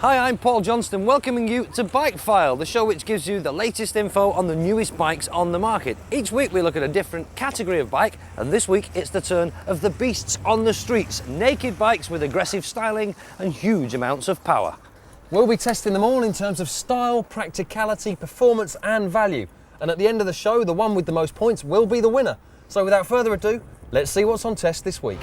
Hi, I'm Paul Johnston, welcoming you to Bike File, the show which gives you the latest info on the newest bikes on the market. Each week we look at a different category of bike, and this week it's the turn of the beasts on the streets, naked bikes with aggressive styling and huge amounts of power. We'll be testing them all in terms of style, practicality, performance and value. And at the end of the show, the one with the most points will be the winner. So without further ado, let's see what's on test this week.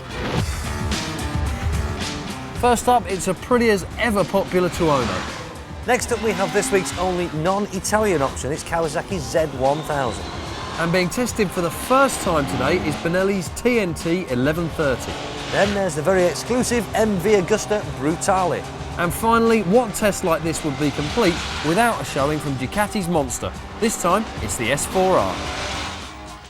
First up, it's Aprilia's ever popular Tuono. Next up we have this week's only non-Italian option, it's Kawasaki Z1000. And being tested for the first time today is Benelli's TNT 1130. Then there's the very exclusive MV Agusta Brutale. And finally, what test like this would be complete without a showing from Ducati's Monster? This time, it's the S4R.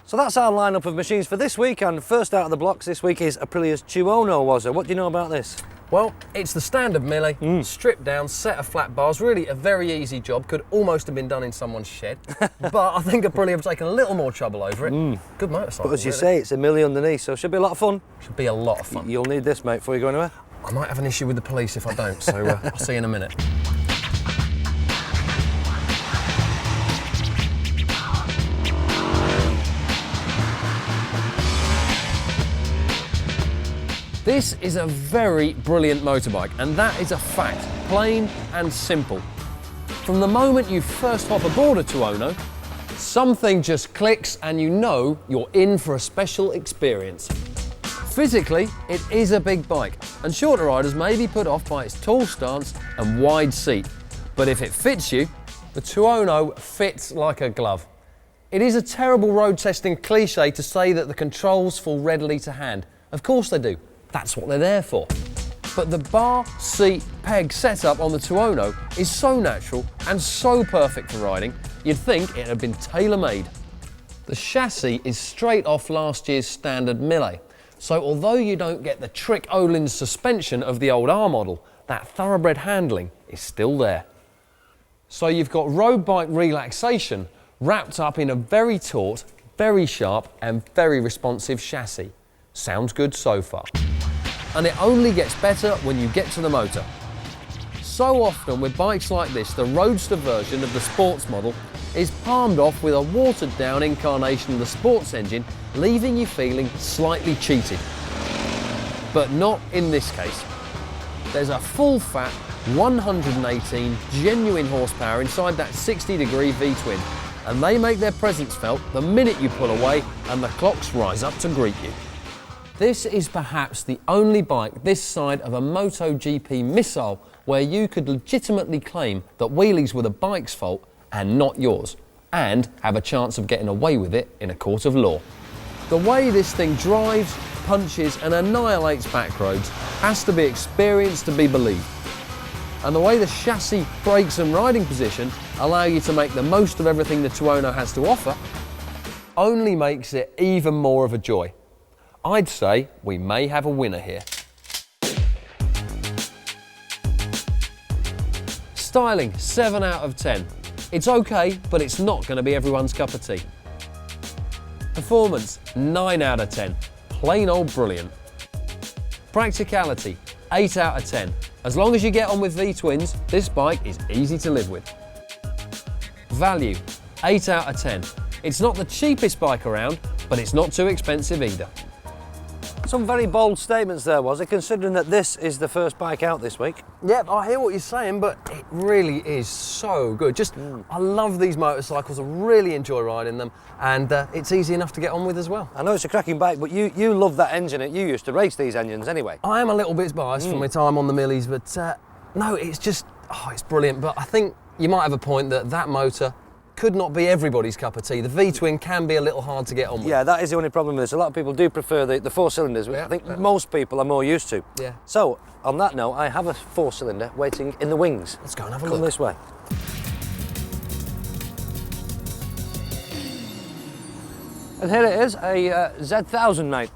So that's our lineup of machines for this week, and first out of the blocks this week is Aprilia's Tuono, Wazza. What do you know about this? Well, it's the standard Melee, stripped down, set of flat bars, really a very easy job, could almost have been done in someone's shed, but I think Aprilia have taken a little more trouble over it. Good motorcycle. But as you say, it's a milli underneath, so it should be a lot of fun. Should be a lot of fun. You'll need this, mate, before you go anywhere. I might have an issue with the police if I don't, so I'll see you in a minute. This is a very brilliant motorbike, and that is a fact, plain and simple. From the moment you first hop aboard a Tuono, something just clicks and you know you're in for a special experience. Physically, it is a big bike, and shorter riders may be put off by its tall stance and wide seat. But if it fits you, the Tuono fits like a glove. It is a terrible road testing cliche to say that the controls fall readily to hand. Of course they do. That's what they're there for. But the bar, seat, peg setup on the Tuono is so natural and so perfect for riding, you'd think it had been tailor-made. The chassis is straight off last year's standard Melee, so although you don't get the trick Öhlins suspension of the old R model, that thoroughbred handling is still there. So you've got road bike relaxation wrapped up in a very taut, very sharp and very responsive chassis. Sounds good so far. And it only gets better when you get to the motor. So often with bikes like this, the roadster version of the sports model is palmed off with a watered down incarnation of the sports engine, leaving you feeling slightly cheated. But not in this case. There's a full fat 118 genuine horsepower inside that 60-degree V-twin, and they make their presence felt the minute you pull away and the clocks rise up to greet you. This is perhaps the only bike this side of a MotoGP missile where you could legitimately claim that wheelies were the bike's fault and not yours, and have a chance of getting away with it in a court of law. The way this thing drives, punches and annihilates back roads has to be experienced to be believed. And the way the chassis, brakes and riding position allow you to make the most of everything the Tuono has to offer only makes it even more of a joy. I'd say we may have a winner here. Styling, 7 out of 10. It's okay, but it's not going to be everyone's cup of tea. Performance, 9 out of 10. Plain old brilliant. Practicality, 8 out of 10. As long as you get on with V-twins, this bike is easy to live with. Value, 8 out of 10. It's not the cheapest bike around, but it's not too expensive either. Some very bold statements there, was it, considering that this is the first bike out this week? Yep, I hear what you're saying, but it really is so good. I love these motorcycles, I really enjoy riding them, and it's easy enough to get on with as well. I know it's a cracking bike, but you love that engine. You used to race these engines anyway. I am a little bit biased from my time on the Millies, but no, it's just, it's brilliant. But I think you might have a point that motor could not be everybody's cup of tea. The V-twin can be a little hard to get on with. Yeah, that is the only problem with this. A lot of people do prefer the 4 cylinders, which I think most people are more used to. Yeah. So, on that note, I have a 4 cylinder waiting in the wings. Let's go and have a look. Come this way. And here it is, a Z1000, mate.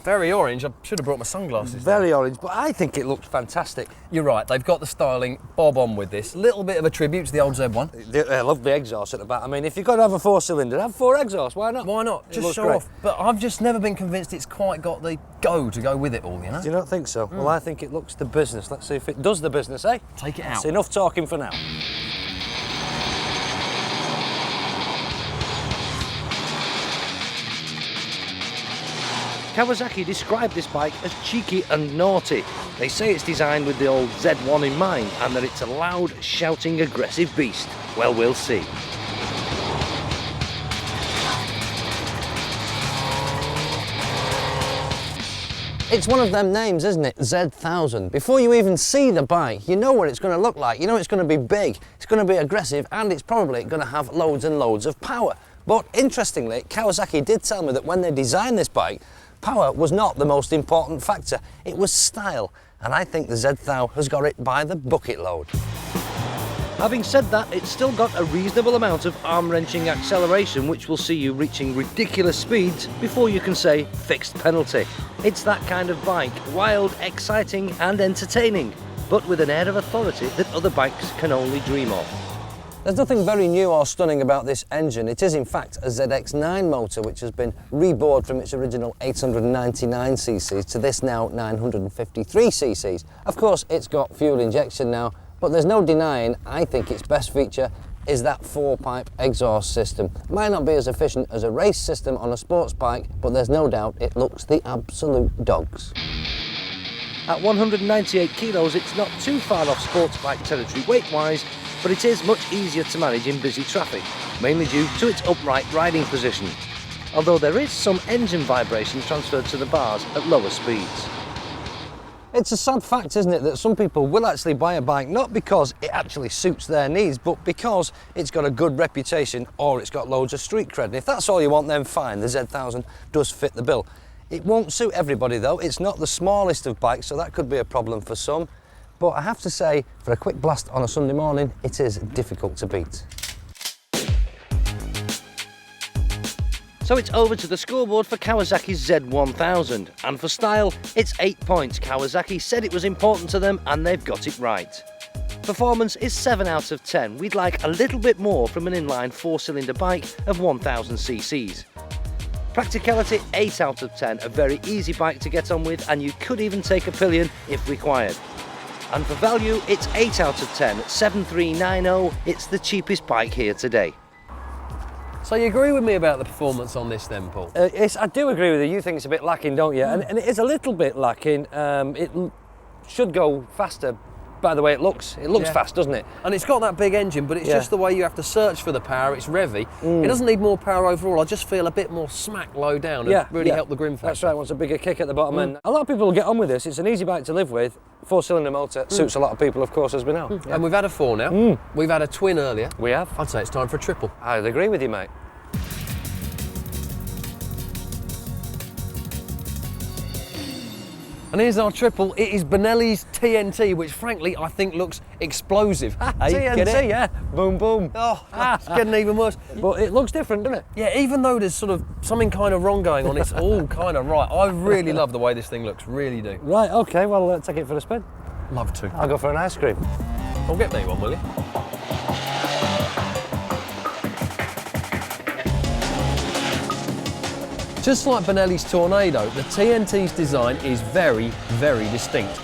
Very orange. I should have brought my sunglasses. Very orange, but I think it looks fantastic. You're right, they've got the styling bob on with this. Little bit of a tribute to the old Z1. I love the exhaust at the back. I mean, if you've got to have a 4-cylinder, have 4 exhausts, why not? Why not? Just show great. off. But I've just never been convinced it's quite got the go to go with it all, you know? Do you not think so? Well, I think it looks the business. Let's see if it does the business, eh? Take it out. It's enough talking for now. Kawasaki described this bike as cheeky and naughty. They say it's designed with the old Z1 in mind and that it's a loud, shouting, aggressive beast. Well, we'll see. It's one of them names, isn't it? Z1000. Before you even see the bike, you know what it's going to look like. You know it's going to be big, it's going to be aggressive, and it's probably going to have loads and loads of power. But interestingly, Kawasaki did tell me that when they designed this bike, power was not the most important factor, it was style, and I think the Z1000 has got it by the bucket load. Having said that, it's still got a reasonable amount of arm-wrenching acceleration which will see you reaching ridiculous speeds before you can say fixed penalty. It's that kind of bike, wild, exciting and entertaining, but with an air of authority that other bikes can only dream of. There's nothing very new or stunning about this engine. It is in fact a ZX9 motor which has been rebored from its original 899cc to this now 953cc. Of course it's got fuel injection now, but there's no denying I think its best feature is that 4-pipe exhaust system. Might not be as efficient as a race system on a sports bike, but there's no doubt it looks the absolute dogs. At 198 kilos it's not too far off sports bike territory weight-wise, but it is much easier to manage in busy traffic, mainly due to its upright riding position, although there is some engine vibration transferred to the bars at lower speeds. It's a sad fact, isn't it, that some people will actually buy a bike not because it actually suits their needs, but because it's got a good reputation or it's got loads of street cred. And if that's all you want, then fine, the Z1000 does fit the bill. It won't suit everybody though, it's not the smallest of bikes, so that could be a problem for some. But I have to say, for a quick blast on a Sunday morning, it is difficult to beat. So it's over to the scoreboard for Kawasaki Z1000, and for style, it's 8 points. Kawasaki said it was important to them, and they've got it right. Performance is 7 out of 10. We'd like a little bit more from an inline 4-cylinder bike of 1000cc. Practicality, 8 out of 10. A very easy bike to get on with, and you could even take a pillion if required. And for value, it's 8 out of 10 at 7390. It's the cheapest bike here today. So you agree with me about the performance on this then, Paul? I do agree with you. You think it's a bit lacking, don't you? And it is a little bit lacking. It should go faster by the way it looks. It looks fast, doesn't it? And it's got that big engine, but it's just the way you have to search for the power. It's revvy. It doesn't need more power overall. I just feel a bit more smack low down and really help the grim factor. That's right, wants a bigger kick at the bottom end. A lot of people will get on with this. It's an easy bike to live with. 4-cylinder motor suits a lot of people, of course, as we know. And we've had a 4 now. We've had a twin earlier. We have. I'd say it's time for a triple. I'd agree with you, mate. And here's our triple. It is Benelli's TNT, which frankly I think looks explosive. TNT, get it? yeah. Boom, boom. Oh, it's getting even worse. But it looks different, doesn't it? Yeah, even though there's sort of something kind of wrong going on, it's all kind of right. I really love the way this thing looks, really do. Right, okay, well, take it for a spin. Love to. I'll go for an ice cream. Well, get me one, will you? Just like Benelli's Tornado, the TNT's design is very, very distinct.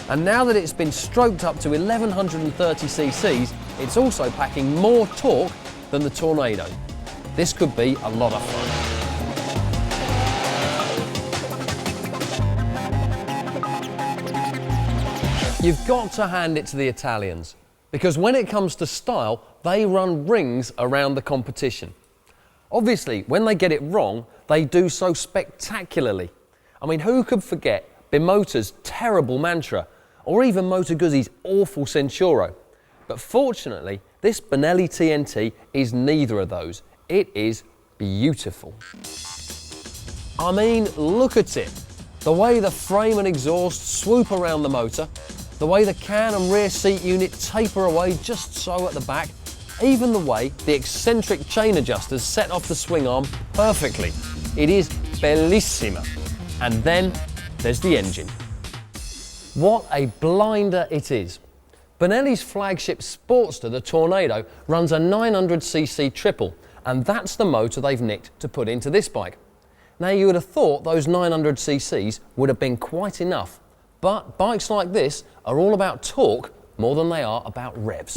And now that it's been stroked up to 1130cc, it's also packing more torque than the Tornado. This could be a lot of fun. You've got to hand it to the Italians, because when it comes to style, they run rings around the competition. Obviously, when they get it wrong, they do so spectacularly. I mean, who could forget Bimota's terrible Mantra, or even Moto Guzzi's awful Centauro? But fortunately, this Benelli TNT is neither of those. It is beautiful. I mean, look at it. The way the frame and exhaust swoop around the motor, the way the can and rear seat unit taper away just so at the back, even the way the eccentric chain adjusters set off the swing arm perfectly. It is bellissima. And then there's the engine. What a blinder it is. Benelli's flagship Sportster, the Tornado, runs a 900cc triple, and that's the motor they've nicked to put into this bike. Now, you would have thought those 900cc's would have been quite enough, but bikes like this are all about torque more than they are about revs.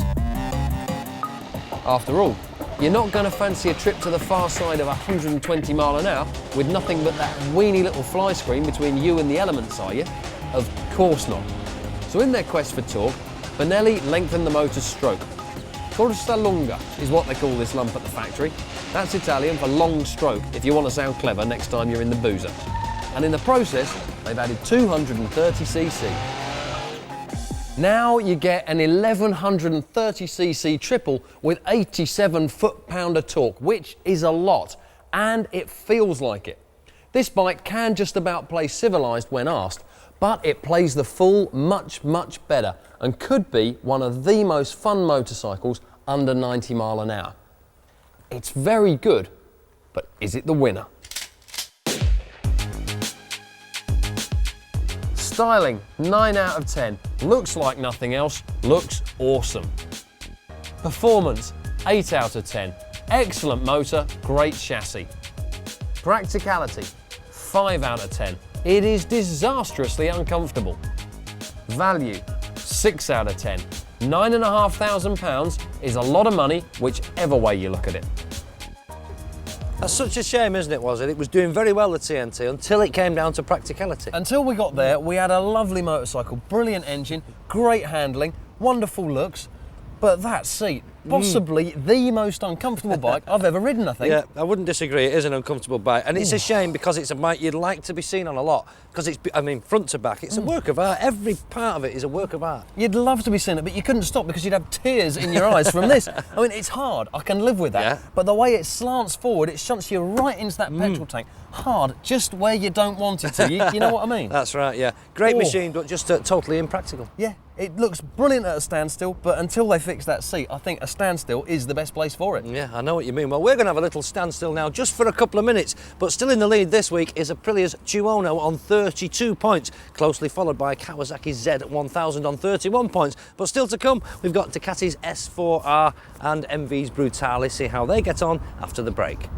After all, you're not going to fancy a trip to the far side of 120 mile an hour with nothing but that weeny little fly screen between you and the elements, are you? Of course not. So in their quest for torque, Benelli lengthened the motor's stroke. Corsa lunga is what they call this lump at the factory. That's Italian for long stroke, if you want to sound clever next time you're in the boozer. And in the process, they've added 230cc. Now you get an 1130cc triple with 87 foot-pounder torque, which is a lot, and it feels like it. This bike can just about play civilised when asked, but it plays the fool much, much better and could be one of the most fun motorcycles under 90 mile an hour. It's very good, but is it the winner? Styling, 9 out of 10. Looks like nothing else, looks awesome. Performance, 8 out of 10. Excellent motor, great chassis. Practicality, 5 out of 10. It is disastrously uncomfortable. Value, 6 out of 10. £9,500 is a lot of money, whichever way you look at it. That's such a shame, isn't it, was it? It was doing very well, the TNT, until it came down to practicality. Until we got there, we had a lovely motorcycle, brilliant engine, great handling, wonderful looks, but that seat, possibly the most uncomfortable bike I've ever ridden, I think. Yeah, I wouldn't disagree. It is an uncomfortable bike, and it's a shame because it's a bike you'd like to be seen on a lot, because it's, I mean, front to back, it's a work of art. Every part of it is a work of art. You'd love to be seen it, but you couldn't stop because you'd have tears in your eyes from this. I mean, it's hard, I can live with that, Yeah. but the way it slants forward, it shunts you right into that petrol tank. Hard, just where you don't want it to, you know what I mean? That's right, yeah. Great machine, but just totally impractical. Yeah, it looks brilliant at a standstill, but until they fix that seat, I think a standstill is the best place for it. Yeah, I know what you mean. Well, we're going to have a little standstill now just for a couple of minutes, but still in the lead this week is Aprilia's Tuono on 32 points, closely followed by Kawasaki Z1000 on 31 points. But still to come, we've got Ducati's S4R and MV's Brutale. See how they get on after the break.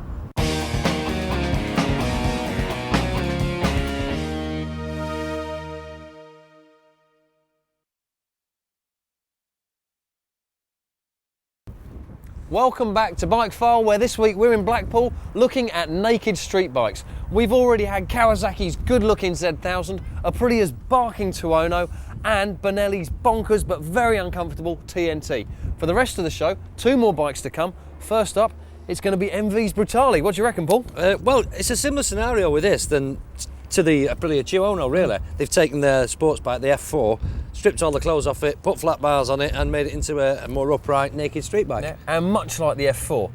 Welcome back to Bike File, where this week we're in Blackpool looking at naked street bikes. We've already had Kawasaki's good-looking Z1000, Aprilia's barking Tuono, and Benelli's bonkers but very uncomfortable TNT. For the rest of the show, 2 more bikes to come. First up, it's going to be MV's Brutale. What do you reckon, Paul? Well, it's a similar scenario with this than to the Aprilia Tuono, really. They've taken their sports bike, the F4, stripped all the clothes off it, put flat bars on it, and made it into a more upright, naked street bike. Yeah. And much like the F4,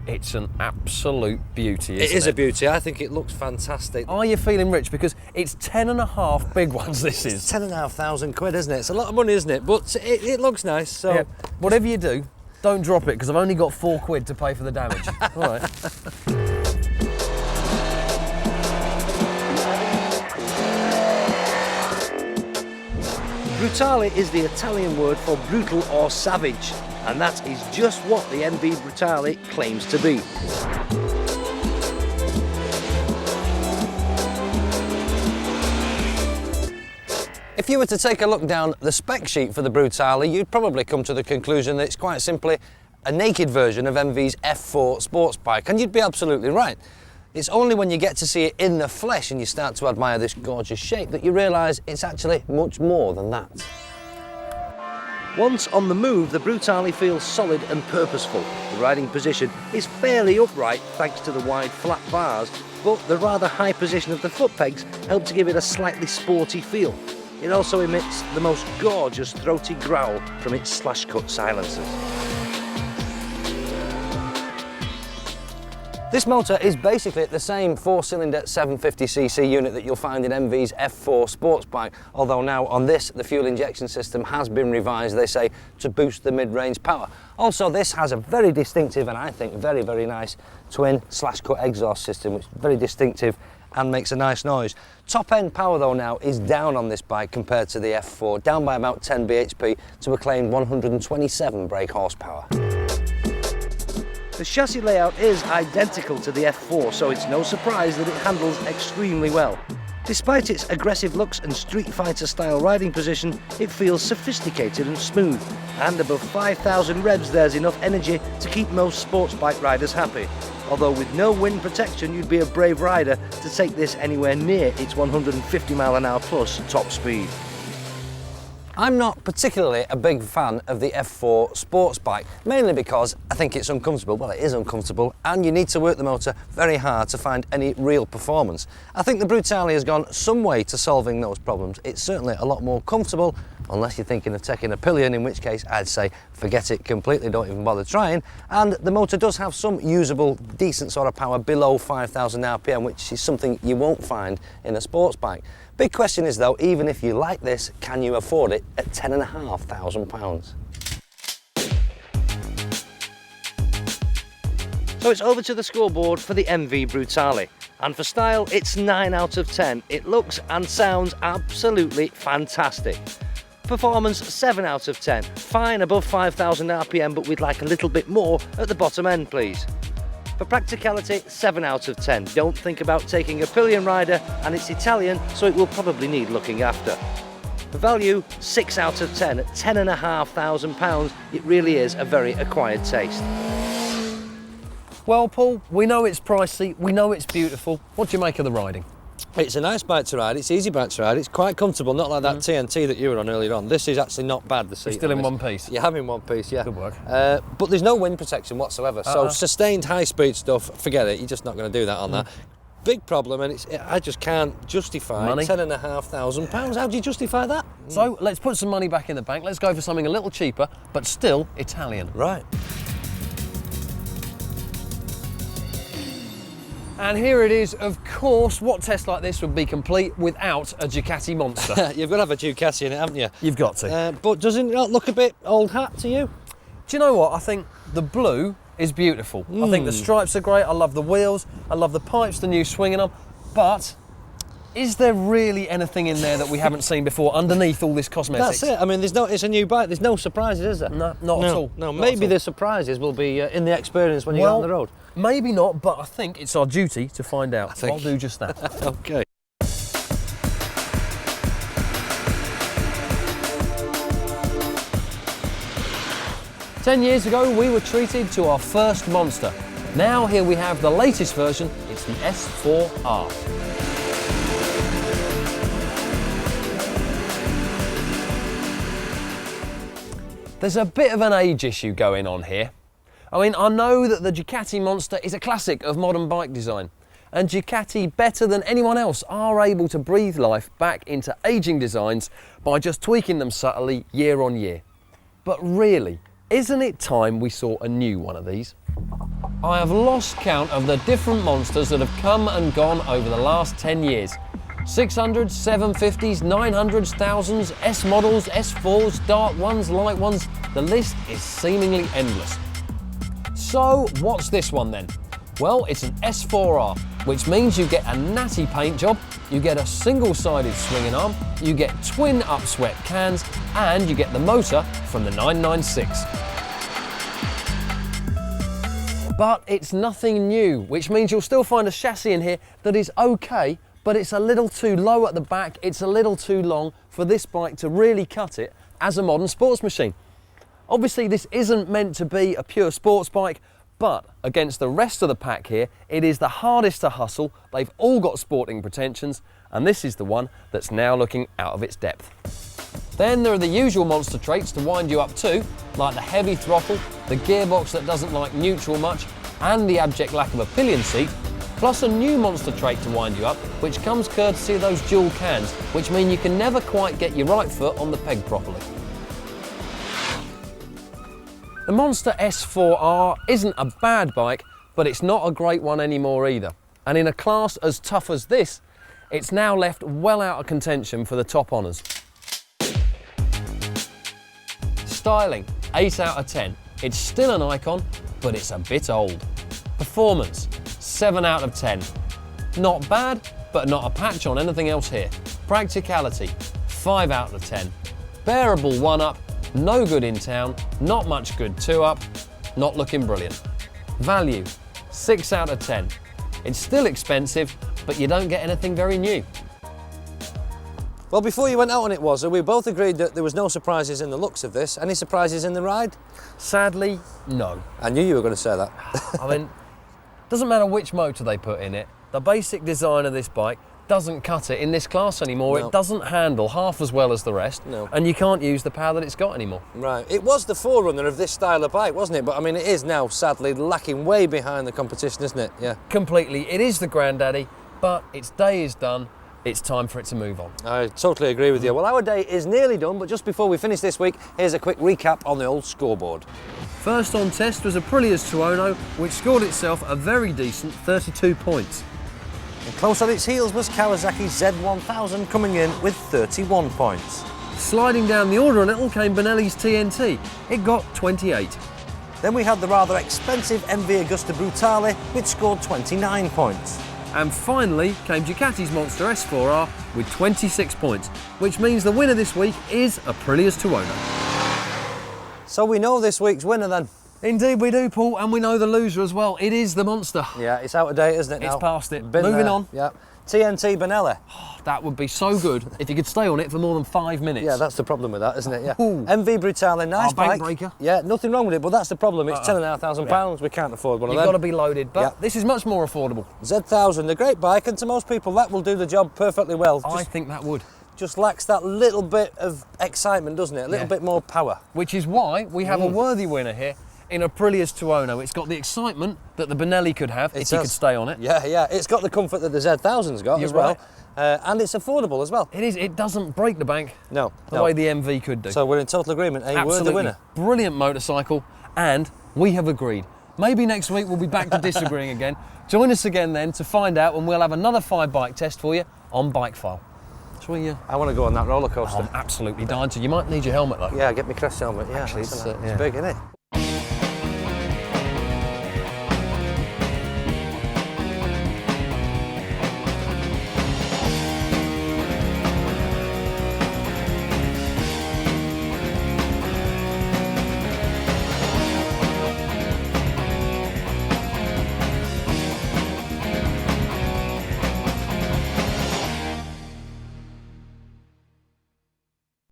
it's an absolute beauty, isn't it? It is a beauty. I think it looks fantastic. Are you feeling rich? Because it's 10.5 big ones, this is. It's 10,500 quid, isn't it? It's a lot of money, isn't it? But it looks nice, so... Yeah. Whatever you do, don't drop it, because I've only got 4 quid to pay for the damage. All right. Brutale is the Italian word for brutal or savage, and that is just what the MV Brutale claims to be. If you were to take a look down the spec sheet for the Brutale, you'd probably come to the conclusion that it's quite simply a naked version of MV's F4 sports bike, and you'd be absolutely right. It's only when you get to see it in the flesh and you start to admire this gorgeous shape that you realise it's actually much more than that. Once on the move, the Brutale feels solid and purposeful. The riding position is fairly upright thanks to the wide flat bars, but the rather high position of the foot pegs help to give it a slightly sporty feel. It also emits the most gorgeous throaty growl from its slash-cut silencers. This motor is basically the same 4-cylinder 750cc unit that you'll find in MV's F4 sports bike, although now on this the fuel injection system has been revised, they say, to boost the mid-range power. Also, this has a very distinctive and I think very, very nice twin slash-cut exhaust system, which is very distinctive and makes a nice noise. Top end power though now is down on this bike compared to the F4, down by about 10 bhp to a claimed 127 brake horsepower. The chassis layout is identical to the F4, so it's no surprise that it handles extremely well. Despite its aggressive looks and Street Fighter style riding position, it feels sophisticated and smooth, and above 5,000 revs there's enough energy to keep most sports bike riders happy. Although with no wind protection you'd be a brave rider to take this anywhere near its 150 mph plus top speed. I'm not particularly a big fan of the F4 sports bike, mainly because I think it's uncomfortable. Well, it is uncomfortable, and you need to work the motor very hard to find any real performance. I think the Brutale has gone some way to solving those problems. It's certainly a lot more comfortable, unless you're thinking of taking a pillion, in which case I'd say forget it completely, don't even bother trying. And the motor does have some usable, decent sort of power below 5,000 RPM, which is something you won't find in a sports bike. Big question is though, even if you like this, can you afford it at £10,500? So it's over to the scoreboard for the MV Brutale. And for style, it's 9 out of 10. It looks and sounds absolutely fantastic. Performance, 7 out of 10. Fine above 5,000 RPM, but we'd like a little bit more at the bottom end, please. For practicality, 7 out of 10. Don't think about taking a pillion rider, and it's Italian, so it will probably need looking after. For value, 6 out of 10. At £10,500, it really is a very acquired taste. Well, Paul, we know it's pricey, we know it's beautiful. What do you make of the riding? It's a nice bike to ride, it's easy bike to ride, it's quite comfortable, not like that TNT that you were on earlier on. This is actually not bad, the seat. You're still in one piece? You have in one piece, yeah. Good work. But there's no wind protection whatsoever, so sustained high-speed stuff, forget it, you're just not going to do that on that. Big problem, and I just can't justify £10,500. How do you justify that? So let's put some money back in the bank, let's go for something a little cheaper, but still Italian. Right. And here it is, of course. What test like this would be complete without a Ducati Monster? You've got to have a Ducati in it, haven't you? You've got to. But doesn't it not look a bit old hat to you? Do you know what? I think the blue is beautiful. I think the stripes are great. I love the wheels. I love the pipes, the new swinging arm. But is there really anything in there that we haven't seen before underneath all this cosmetics? That's it. I mean, it's a new bike. There's no surprises, is there? No, not at all. No, maybe the surprises will be in the experience when you get on the road. Maybe not, but I think it's our duty to find out. I'll do just that. Okay. Ten years ago, we were treated to our first Monster. Now here we have the latest version. It's the S4R. There's a bit of an age issue going on here. I mean, I know that the Ducati Monster is a classic of modern bike design, and Ducati, better than anyone else, are able to breathe life back into ageing designs by just tweaking them subtly year on year. But really, isn't it time we saw a new one of these? I have lost count of the different Monsters that have come and gone over the last 10 years. 600s, 750s, 900s, 1000s, S models, S4s, dark ones, light ones, the list is seemingly endless. So what's this one then? Well, it's an S4R, which means you get a natty paint job, you get a single-sided swinging arm, you get twin upswept cans, and you get the motor from the 996. But it's nothing new, which means you'll still find a chassis in here that is okay, but it's a little too low at the back, it's a little too long for this bike to really cut it as a modern sports machine. Obviously this isn't meant to be a pure sports bike, but against the rest of the pack here, it is the hardest to hustle. They've all got sporting pretensions, and this is the one that's now looking out of its depth. Then there are the usual Monster traits to wind you up too, like the heavy throttle, the gearbox that doesn't like neutral much, and the abject lack of a pillion seat, plus a new Monster trait to wind you up, which comes courtesy of those dual cans, which mean you can never quite get your right foot on the peg properly. The Monster S4R isn't a bad bike, but it's not a great one anymore either. And in a class as tough as this, it's now left well out of contention for the top honours. Styling, 8 out of 10. It's still an icon, but it's a bit old. Performance, 7 out of 10. Not bad, but not a patch on anything else here. Practicality, 5 out of 10. Bearable 1 up, no good in town, not much good 2 up, not looking brilliant. Value, 6 out of 10. It's still expensive, but you don't get anything very new. Well, before you went out on it, we both agreed that there was no surprises in the looks of this. Any surprises in the ride? Sadly, no. I knew you were going to say that. I mean, doesn't matter which motor they put in it, the basic design of this bike doesn't cut it in this class anymore. No. It doesn't handle half as well as the rest, No. and you can't use the power that it's got anymore. Right. It was the forerunner of this style of bike, wasn't it? But I mean, it is now sadly lacking way behind the competition, isn't it? Yeah. Completely. It is the granddaddy, but its day is done. It's time for it to move on. I totally agree with you. Well, our day is nearly done, but just before we finish this week, here's a quick recap on the old scoreboard. First on test was Aprilia's Tuono, which scored itself a very decent 32 points. And close on its heels was Kawasaki Z1000 coming in with 31 points. Sliding down the order a little came Benelli's TNT. It got 28. Then we had the rather expensive MV Agusta Brutale, which scored 29 points. And finally came Ducati's Monster S4R with 26 points, which means the winner this week is Aprilia's Tuono. So we know this week's winner then. Indeed we do, Paul, and we know the loser as well. It is the Monster. Yeah, it's out of date, isn't it now? It's past it. Been Moving there. on. Yeah. TNT Benelli. That would be so good if you could stay on it for more than 5 minutes. Yeah, that's the problem with that, isn't it? Yeah. Ooh. MV Brutale, nice Our bank bike. breaker. Yeah, nothing wrong with it, but that's the problem. It's £10,500. We can't afford one of You've them. got to be loaded, but this is much more affordable. Z1000, a great bike, and to most people that will do the job perfectly well. I think that would. Just lacks that little bit of excitement, doesn't it? A little bit more power. Which is why we have a worthy winner here in Aprilia's Tuono. It's got the excitement that the Benelli could have if you could stay on it. Yeah, yeah. It's got the comfort that the Z1000's got as well. And it's affordable as well. It is. It doesn't break the bank the way the MV could do. So we're in total agreement. Absolutely. We're the winner. Brilliant motorcycle, and we have agreed. Maybe next week we'll be back to disagreeing again. Join us again then to find out when we'll have another 5-bike test for you on Bike File. Shall we? I want to go on that roller coaster. I'm absolutely dying to. You might need your helmet though. Yeah, get me crest helmet. Yeah, actually, it's big, isn't it?